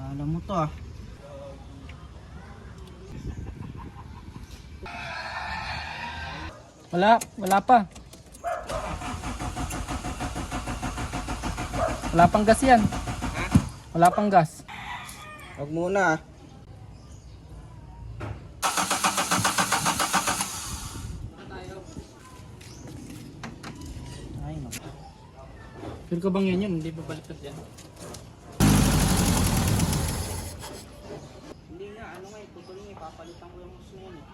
Alam mo to ah. Wala pa. Wala pang gas yan. Wala pang gas. Huwag muna ah. Ay naku. Feel ko bang yun? Hindi babaliktad yan. Hindi nga, ano nga itutuloy nga, papalitan ko yung hose na yun eh.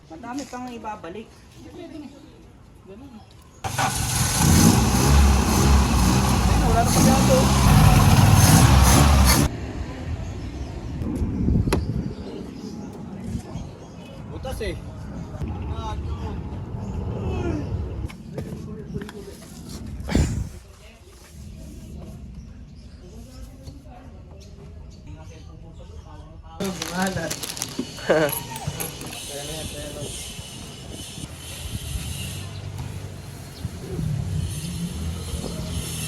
Madami pang ibabalik. Ganun. Ayun, wala na pagyado. Butas eh.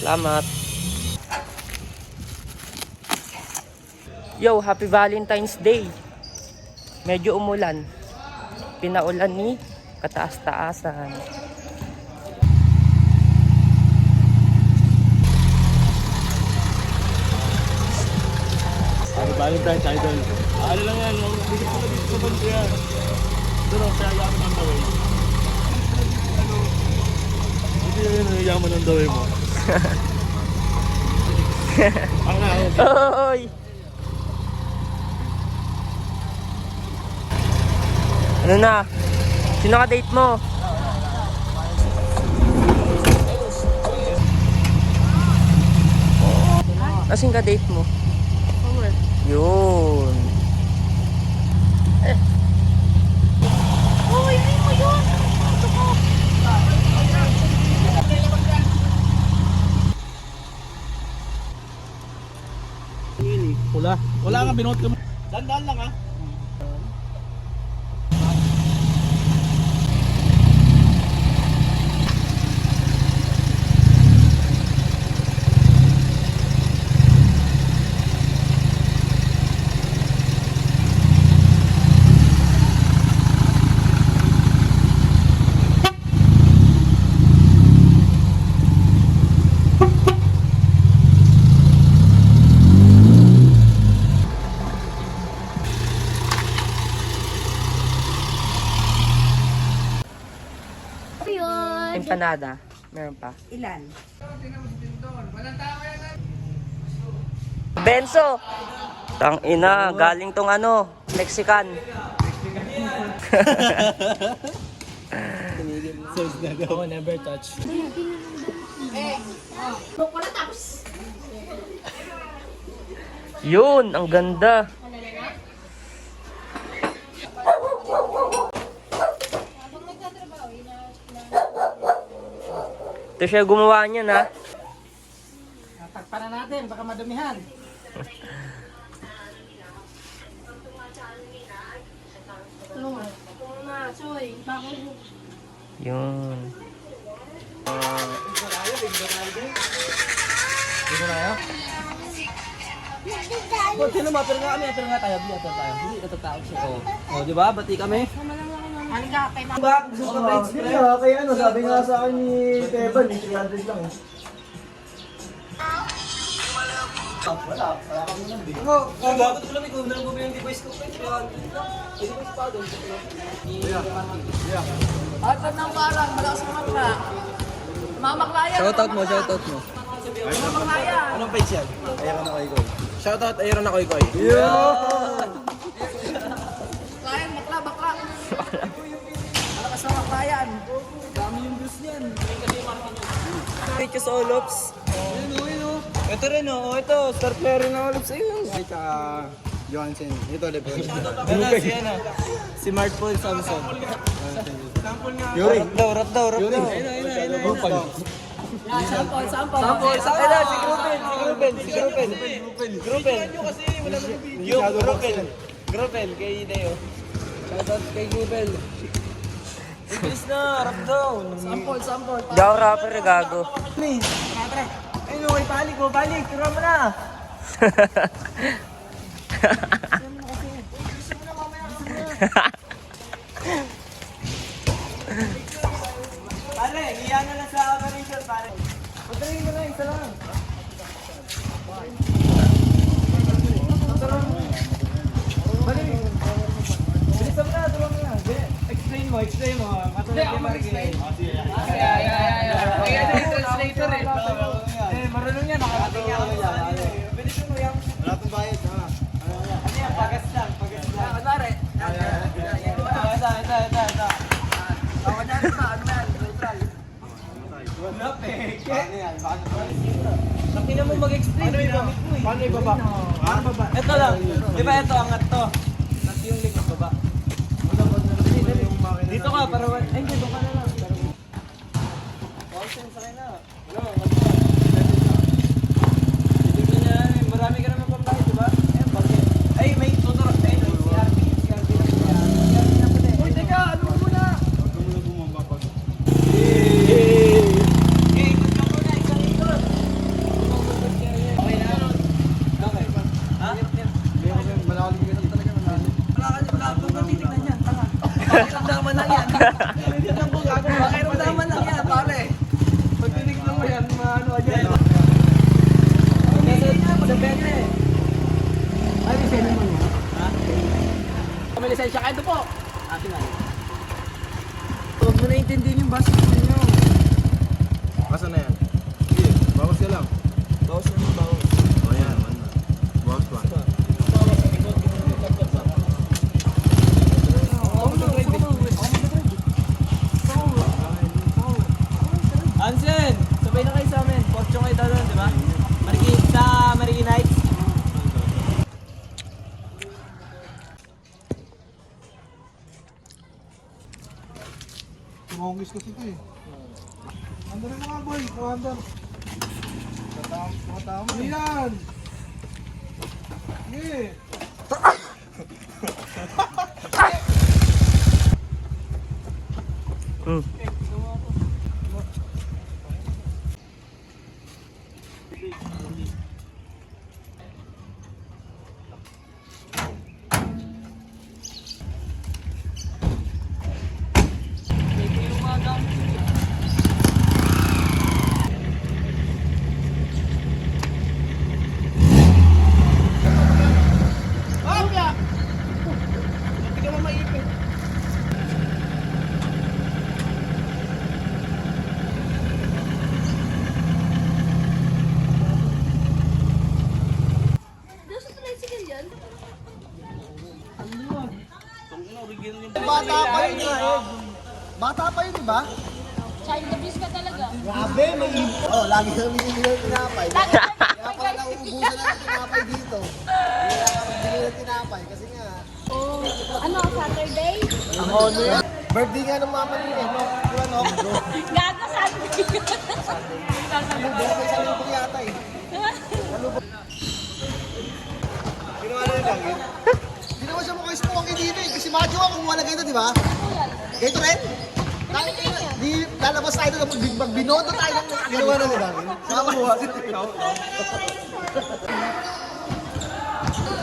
Salamat. Yo, happy Valentine's Day. Medyo umulan. Pinaulan ni kataas-taasan. Happy Valentine's Idol. Ano lang yan, bigit ko na dito sa bansa yan. Doon ang kaya yaman ang daway. Hindi yun ang yaman ang daway mo. Ang nga, Oy! Ano na? Sino ka date mo? Nasaan ka date mo? Yun. pula. Wala nga binuot ka mo. Dandan lang ah. Empanada. Meron pa. Ilan? Benzo! Tang ina, galing tong ano, Mexican. Oh, never touch. Yun, ang ganda. Ito siya gumawa niyan ha. Takpan na natin, baka madumihan. Yun. Buti naman, pero nga tayo. Hindi, natatawag siya. Oh, di ba? Bati kami. Ba? Gusto ka ba explain? Kaya ano, sabi nga sa akin ni Teban, 300 lang eh. Wala kami lang din. Bakit ko lang ikaw na lang bumili yung device ko? Device pa doon. Atad ng parang, malakas mamakla. Mamaklaya. Shoutout mo. Mamaklaya. Anong page yan? Ayaw na kay Koy. Shoutout, Aaron na koy. Maklayan, bakla. Malakas na maklayan. Dami yung views niyan. Thank you so Lops. Ito rin ito. Star player rin ako sa iyo. Ay, tsaka Johansen. Ito, Lebron. Si Mark Paul Samson. Yuri. Rap daw. Yuri. Sample. Si Grupel kay Deo. Shoutout kay Grupel. English na, rap daw. Sample. Di ako rapper, gago. Ayun mo kay balik ko, balik, tira mo na. Pare, iyan na lang sa operation, pare. Patayin mo na, isa lang. Balik. Bilisan mo na, tulungan mo na. Explain mo. Hindi, ako mag-explain. Kaya translator eh. Marunong yan, nakarating yan. Bilisan mo yan. Wala pong bayad, ha? Ano yan, pagas lang. Kunwari. Ito. Ako na rin pa, ano yan, neutral. Wala, peke. Nakina mo mag-explain. Paano ibaba? Paano baba? Ito lang. Di ba ito, angat to. Tapos yung likod baba. Dito ka, para ay, dito ka na lang. Wow, sakay na. Bibigyan niya namin. Marami ka naman pambayad, di ba? Eh, bakit? Ay, may tuturok tayo. CRP na pala. Uy, teka, ano muna? Huwag ka muna bumamba pag... Ikot ka muna, isang ikot. Okay na. Okay. Ha? Malalim ka talaga malalim. Wala akong titignan yan. Tanga. Pakiramdaman lang yan. Pakiramdaman lang yan, pare. Pag tinignan mo yan, maano ka dyan. Sa bete. Ay, lisensya mo niya. Ha? May lisensya kayo po. Ating ano? Huwag mo naiintindihin yung basic ninyo. Basta na yan. Sige, bawas ka lang. Bawas na mo, bawas. O yan, man na. Bawas pa. Hansen, sabay na kayo sa amin. Pocho kayo doon, di ba? Marikina Heights. Tumawagis kasi ito eh. Ando rin mga boy, kuhandar. Tama. Yan! Sige! Bata pa yun Bata pa yun, di ba? Child abuse ka talaga. Grabe, may oh, lagi kami binili ng tinapay. Kaya pala nauubusan na ng tinapay dito. Kaya kami binili ng tinapay kasi nga. Oh, ano, Saturday? Ang ono yan. Birthday nga ng mama niya, no? Ano? Gaga Saturday. Baka may salubong yata eh. Ginawa na yung bangin? Hindi naman siya mukhang smoky dito eh. Kasi macho ako kung wala ganito, di ba? Ganito rin? Di lalabas tayo doon, magbinoto tayo ng Ginawa na yung bangin? Sama mo.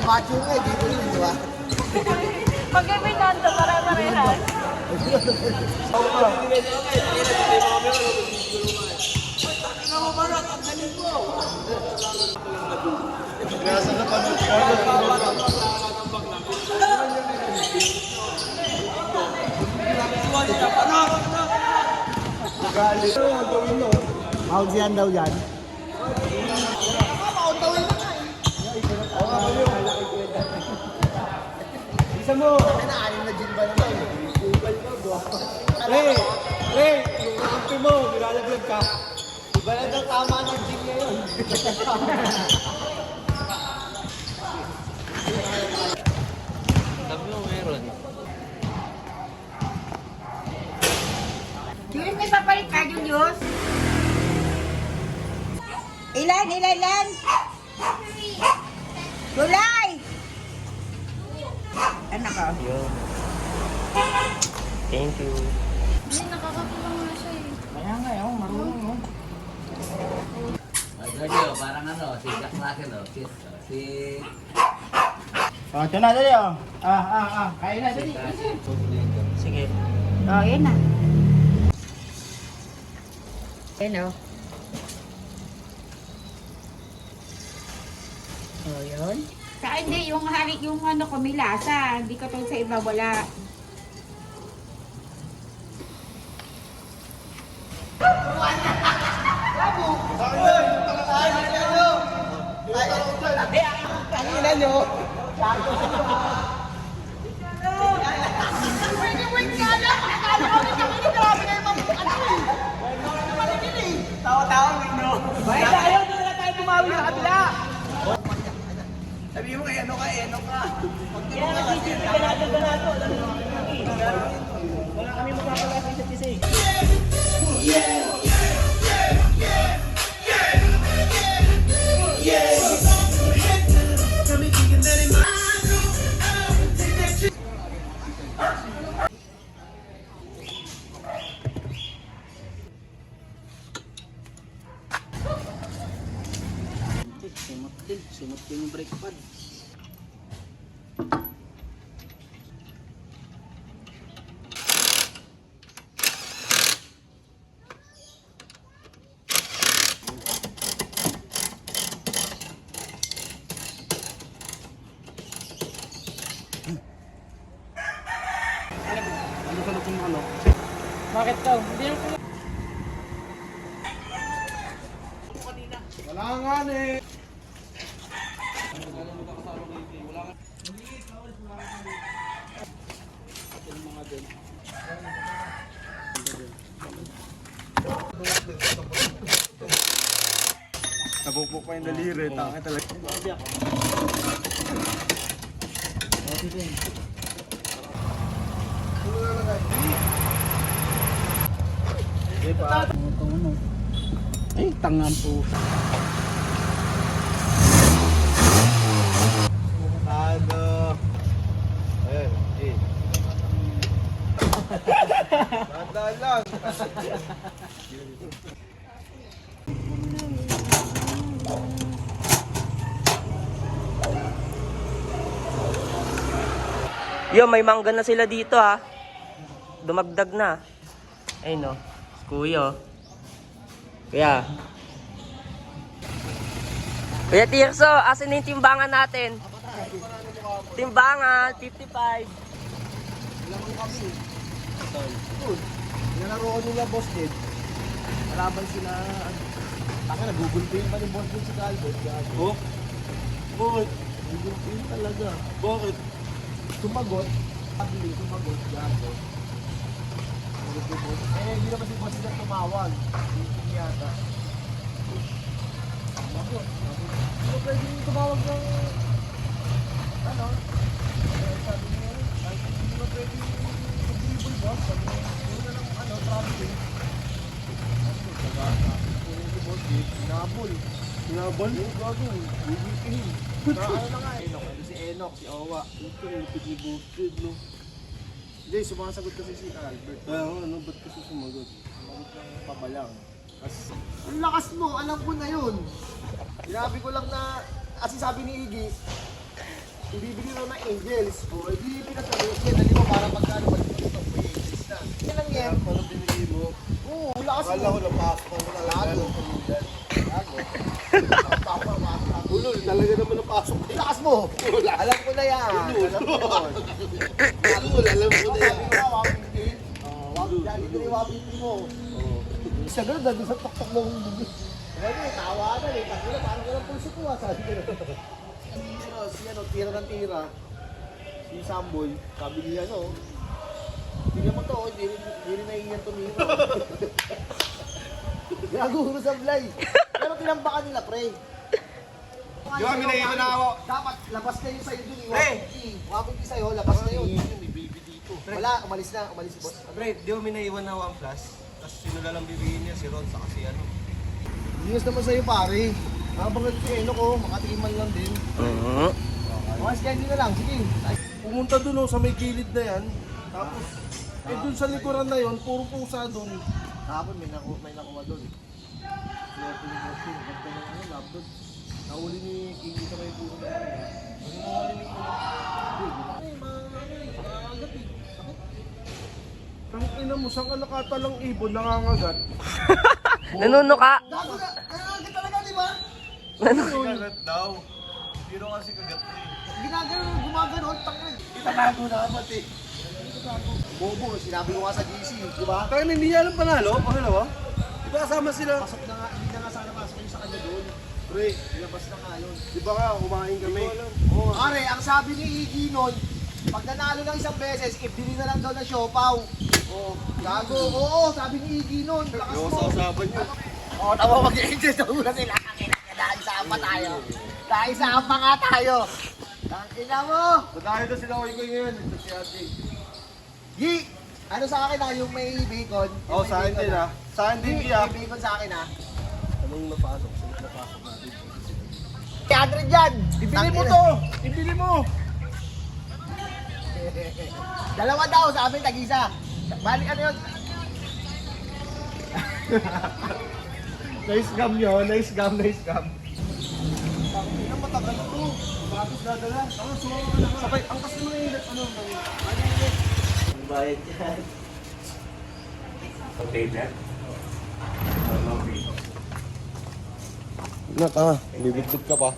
Macho nga eh, dito yun, di ba? Pag-ibinondo, pare-parehas. Grasa na pa. Mahal siyan daw yan. Isa mo! Naanim na gin ba naman? Ray! Ray! Yung kampi mo, nilalaglag ka. Iba na daw tama ng gin ngayon. Sabi mo meron. Julius, may papalit ka, Julius? Ilan? Gulay! Anak ka. Thank you. Hindi, nakakapulang na siya eh. Kaya nga, marunong mo. ano, si Jack Kraken, oh. Si... Oh, ito na, dali oh. Kain na, dali. Sige. Oh, yan na. Yan o. Oh, yun. Sa hindi, yung harik, yung ano ko, may lasa. Hindi ka sa iba, wala. Sumot din yung brake pad. Bakit daw? Hindi naman Wala nga eh. Napupok pa yung daliri, tangin talaga. Ay, tangan po. Ano? Ayan, eh. Tandaan lang. Yo, may mangga na sila dito ha. Dumagdag na. Ayun no. Kuya. Kuya. Kuya Tirso, asan na yung timbangan natin? Timbangan, 55. Nalaro ko nila boss Ed. Malaban sila. Taka nagugulpin pa ni boss Ed si Calvert. Oh? Bakit? Nagugulpin talaga. Bakit? Sumagot. Pabili, sumagot. Gago. Hindi naman si boss Ed tumawag. Hindi yata. Sumagot. Hindi pwede tumawag ng ano? Sabi niya, hindi ba pwede mag-dribble boss? Sabi niya, yun na lang ano, traveling. Hinabol. Hinabol? Oo, gago. Bibigin. Ano na nga, Enoch. Si Enoch, si Owa. Ito, pinibusted, no? Hindi, sumasagot kasi si Albert. Ano, ba't kasi sumagot? Sumagot lang pabalang. Ang lakas mo, alam ko na yun. Sinabi ko lang na, kasi sabi ni Iggy, ibibigay mo ng Angels. O, ibibigay ka sa Angels. Dali mo para pagkano mag-stop may Angels na. Yan lang yan. Parang binigay mo. Oo, lakas mo. Kala ko napasok ako na lago. Lago. Ulol, talaga naman napasok. Lakas mo. Alam ko na yan. Alam ko yun. Ulol, alam ko na yan. Sabi ko, wapiti. Dito yung wapiti mo. Isa doon, nandun sa tuktok ng bubis. Grabe, tawa na eh. Tagula, parang walang pulso ko sabi ko. Si tira ng tira. Si Samboy, sabi niya tingnan mo to, hindi rin naiiyan tumira. Gaguro sa blay. Pero tinambakan nila, pre. Di ba, minaiwan na ako. Dapat, labas na yun sa'yo dun. Wapiti sa'yo, labas na yun. May baby dito. Wala, umalis si boss. Pre, di mo minaiwan na 1 plus. Tapos sino na lang bibigyan niya, si Ron sa kasi ano. News naman sa'yo pare. Habang si Eno ko, makatikiman lang din. Mga scan na lang, sige. Pumunta dun sa may gilid na yan. Tapos, dun sa likuran na yon, puro pusa dun. Kahapon may nakuha doon. Kaya pinag-watching, ganda na yun, love doon. Nahuli ni King sa may puro na. Ang ina mo, saan ka nakatalang ibon, nangangagat? Nanunuka. Gago na, nangangagat talaga, di ba? Kagat daw. Pero kasi kagat na eh. Ginagano, gumaganon, tangin. Itatago na pati. Bobo, sinabi ko nga sa GC, di ba? Kaya hindi niya alam panalo, o dalawa? Di ba kasama sila? Pasok na nga, hindi na nga sana pasok yung sa kanya doon. Pre, ilabas na nga yun. Di ba nga, kumain kami? Pare, ang sabi ni Iggy nun, pag nanalo ng isang beses, ibili na lang daw ng siopaw. Oh, gago. Oo, sabi ni Iggy nun. Lakas Yung mo. sa usapan nyo. Oo, tama mag-i-enjoy sa una sila. Dahil sa apa tayo. Dahil sa apa nga tayo. Tangina mo. Tatayo na sila koy ngayon. Ito si Ate. Gi, ano sa akin yung may bacon? Oh, sa akin din ah. Sa akin din, Gi, Gia. may bacon sa akin Anong napasok? Sino napasok natin? 300 yan. Ibili mo to! Ibili mo! Dalawa daw, sabi tag-isa. Bali, ano yun? Nice gum yun. Nice gum, nice gum. Ang matagal to. Bakit dadala? Ano, sumawa ka na. Sabay, ang kasi mga ilat. Ano, Bayad yan. Naka, bibigtog ka pa.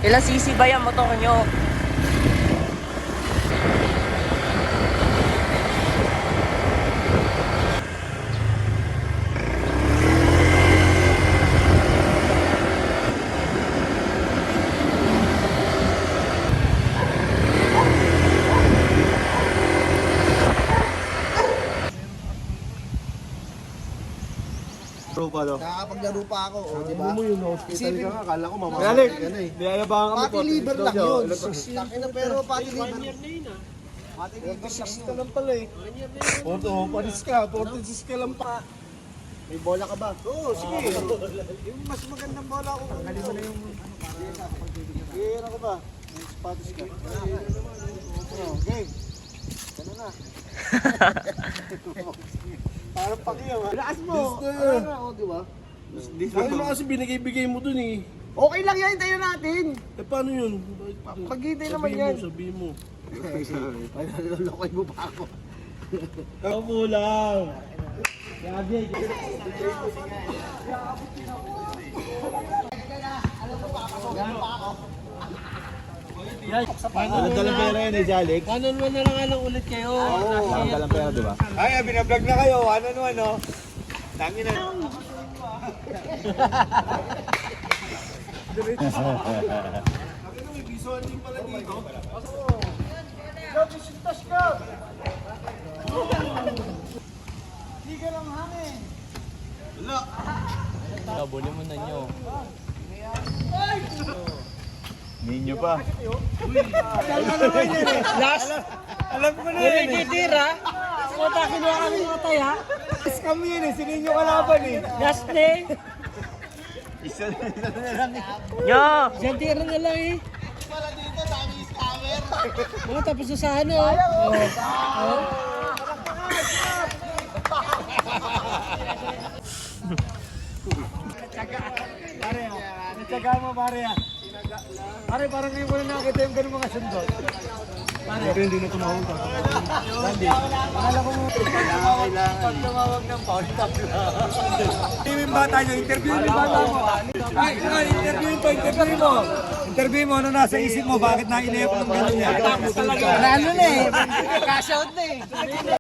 Ilang cc ba yung motor nyo? Bro, paano? Nakakapaglaro pa ako, oh, di ba? Ano mo yun, hospital ka nga. Akala ko mamamatay Galing. ka na eh. Niyayabangan kami. Pati liver lang yun. Takin na pero pati liver. Pati liver lang 46 ka yun. lang pala eh. Porto, panis ka. 46 ka lang pa. May bola ka ba? Oo, sige. Yung mas magandang bola ako. Tanggalin mo na yung... Sige, ano ka ba? May sapatos ka. Ano, game. Ano na? Parang pakiyaw ha. Lakas mo. Ano na, oh, di ba? Ano mo kasi binigay-bigay mo dun eh. Okay lang yan, tayo natin. Eh paano yun? Pag-hintay naman yan. Sabihin mo. Nalolokoy mo pa ako. Ako lang. Dalang pera yun eh, Jalik. Ano na lang ulit kayo. Dalang pera, di ba? Ay, binablog na kayo. Ano? Tangin na. May visual din pala dito. Kabuli mo na nyo. Ninyo pa. Alam ko na yun. Titira. Puta, kinuha kami mga taya. Scam yun eh, sininyo kalaban eh. Last day. Isa na lang eh. Nyo! Diyan tira na lang eh. Mga tapos na sa ano. Oh. Natsaga mo pare ah. Pare, parang ngayon ko na nakakita yung ganun mga sundot. Pare, hindi na tumawag ka. Randy, akala ko mo. Kailangan. Pag tumawag ng phone, tap lang. Yung bata nyo, interview yung bata mo. Ay, interview mo. Interview mo, ano nasa isip mo, bakit na inayap ng gano'n niya? Ano na eh. Cash out na eh.